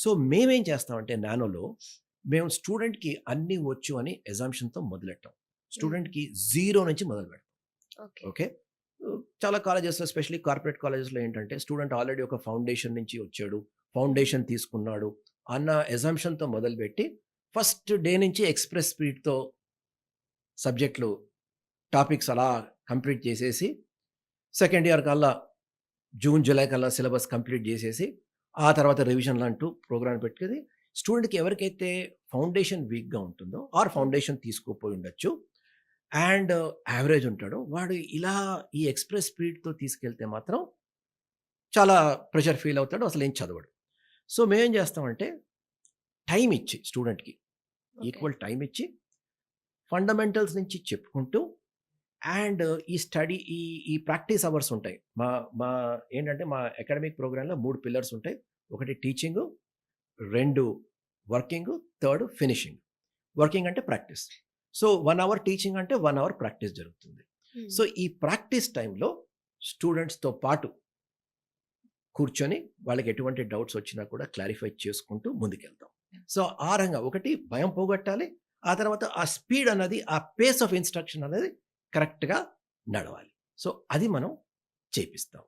So మేమేం చేస్తామంటే నానోలో మేము స్టూడెంట్‌కి అన్నీ వచ్చు అని అజంప్షన్‌తో మొదలెట్టాం. హ్మ్. స్టూడెంట్‌కి జీరో నుంచి మొదలుపెడతాం. ఓకే. ఓకే. చాలా కాలేజెస్‌లో ఎస్పెషల్లీ కార్పొరేట్ కాలేజెస్‌లో ఏంటంటే స్టూడెంట్ ఆల్రెడీ ఒక ఫౌండేషన్ నుంచి వచ్చాడు. హ్మ్. ఫౌండేషన్ తీసుకున్నాడు అన్న అజంప్షన్‌తో మొదలుపెట్టి ఫస్ట్ డే నుంచి ఎక్స్‌ప్రెస్ స్పీడ్‌తో సబ్జెక్ట్‌లు, టాపిక్స్ అలా కంప్లీట్ చేసేసి సెకండ్ ఇయర్ కల్లా జూన్, జులై కల్లా సిలబస్ కంప్లీట్ జేసేసి, ఆ తర్వాత రివిజన్‌లంటూ ప్రోగ్రామ్ పెట్టుకొని స్టూడెంట్‌కి ఎవరికైతే ఫౌండేషన్ వీక్‌గా ఉంటుందో ఆర్ హ్మ్. ఫౌండేషన్ తీసుకోపోయి ఉండొచ్చు. అండ్ యావరేజ్ ఉంటాడో వాడు ఇలా ఈ ఎక్స్‌ప్రెస్ స్పీడ్‌తో తీసుకెళ్తే మాత్రం చాలా ప్రెషర్ ఫీల్ అవుతాడు. అసలేం చదవడు. సో, మేమేం చేస్తామంటే టైమ్ ఇచ్చి స్టూడెంట్‌కి ఓకే. ఈక్వల్ టైమ్ ఇచ్చి ఫండమెంటల్స్ నుంచి చెప్పుకుంటూ అండ్ ఈ స్టడీ ఈ ప్రాక్టీస్ అవర్స్ ఉంటాయి. మా మా ఏంటంటే మా అకాడమిక్ ప్రోగ్రామ్‌లో 3 పిల్లర్స్ ఉంటాయి. ఒకటి teaching, 2 working, third finishing. Working అంటే ప్రాక్టీస్. సో, 1 అవర్ టీచింగ్ అంటే 1 అవర్ ప్రాక్టీస్ జరుగుతుంది. హ్మ్. సో, ఈ ప్రాక్టీస్ టైమ్‌లో స్టూడెంట్స్‌తో పాటు కూర్చొని వాళ్ళకి ఎటువంటి డౌట్స్ వచ్చినా కూడా క్లారిఫై చేసుకుంటూ ముందుకెళ్తాం. సో, ఆ రంగా ఒకటి భయం పోగొట్టాలి. ఆ తర్వాత ఆ స్పీడ్ అన్నది, ఆ పేస్ ఆఫ్ ఇన్‌స్ట్రక్షన్ అనేది కరెక్ట్‌గా నడవాలి. సో, అది మనం చేపిస్తాం.